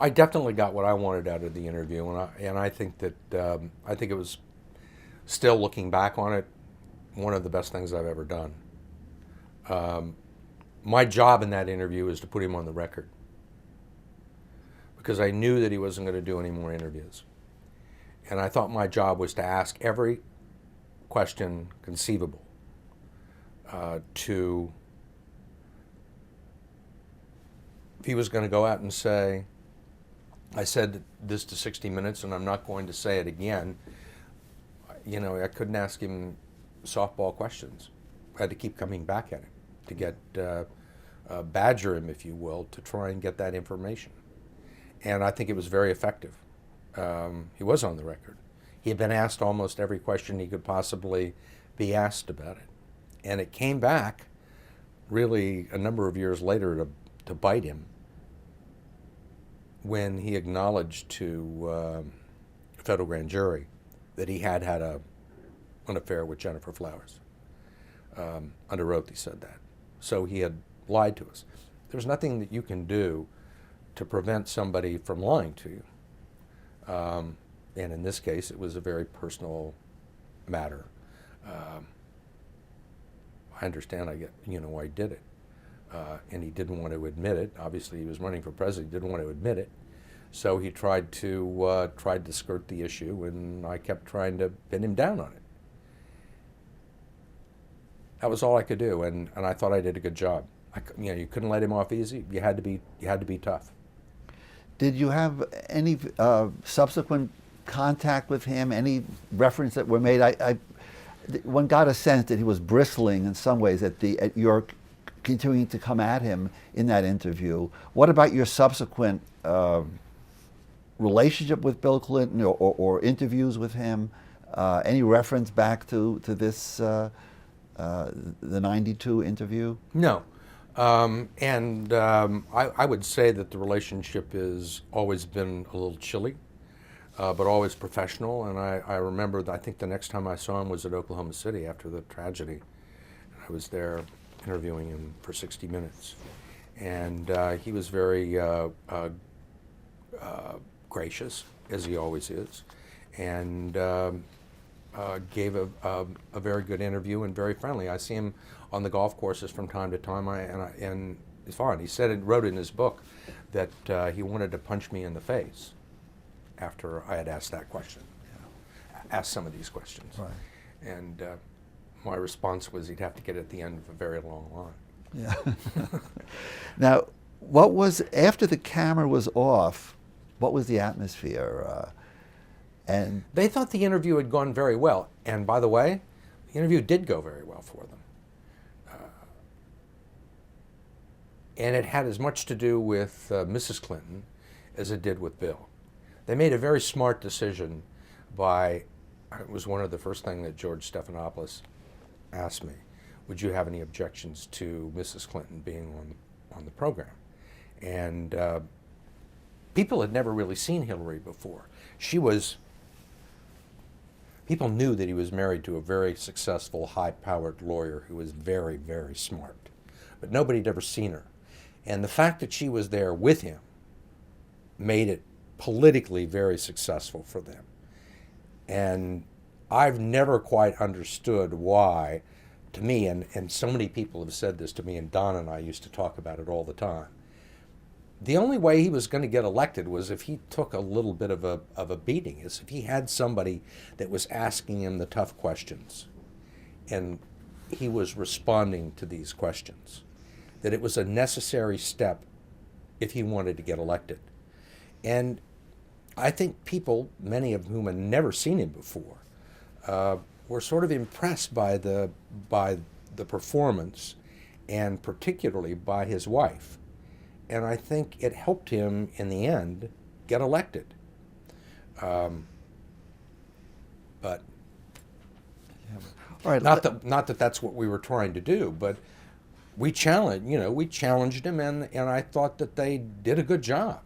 I definitely got what I wanted out of the interview, and I think that I think it was, still looking back on it, one of the best things I've ever done. My job in that interview is to put him on the record because I knew that he wasn't going to do any more interviews, and I thought my job was to ask every question conceivable to if he was going to go out and say, I said this to 60 Minutes and I'm not going to say it again. You know, I couldn't ask him softball questions. I had to keep coming back at him to get, badger him, if you will, to try and get that information. And I think it was very effective. He was on the record. He had been asked almost every question he could possibly be asked about it. And it came back really a number of years later to bite him when he acknowledged to a federal grand jury that he had had an affair with Jennifer Flowers. Under oath, he said that. So he had lied to us. There's nothing that you can do to prevent somebody from lying to you. And in this case, it was a very personal matter. I understand, why he did it. And he didn't want to admit it. Obviously, he was running for president. He didn't want to admit it. So he tried to skirt the issue, and I kept trying to pin him down on it. That was all I could do, and I thought I did a good job. You couldn't let him off easy. You had to be tough. Did you have any subsequent contact with him? Any reference that were made? One got a sense that he was bristling in some ways at your continuing to come at him in that interview. What about your subsequent relationship with Bill Clinton or interviews with him? Any reference back to this the '92 interview? No. I would say that the relationship has always been a little chilly, but always professional. And I remember, I think the next time I saw him was at Oklahoma City after the tragedy. I was there interviewing him for 60 Minutes. And he was very gracious, as he always is, and gave a very good interview and very friendly. I see him on the golf courses from time to time, and it's fine. He wrote in his book that he wanted to punch me in the face after I had asked that question, asked some of these questions. Right. And my response was he'd have to get at the end of a very long line. Yeah. Now, what was, after the camera was off, what was the atmosphere? And they thought the interview had gone very well. And by the way, the interview did go very well for them. And it had as much to do with Mrs. Clinton as it did with Bill. They made a very smart decision it was one of the first things that George Stephanopoulos asked me, would you have any objections to Mrs. Clinton being on the program? And people had never really seen Hillary before. People knew that he was married to a very successful, high-powered lawyer who was very, very smart. But nobody had ever seen her. And the fact that she was there with him made it politically very successful for them. And I've never quite understood why, to me, and so many people have said this to me, and Don and I used to talk about it all the time. The only way he was going to get elected was if he took a little bit of a beating, is if he had somebody that was asking him the tough questions and he was responding to these questions, that it was a necessary step if he wanted to get elected. And I think people, many of whom had never seen him before, were sort of impressed by the performance, and particularly by his wife. And I think it helped him in the end get elected. But yeah. All right, not that that's what we were trying to do, but we challenged him, and I thought that they did a good job.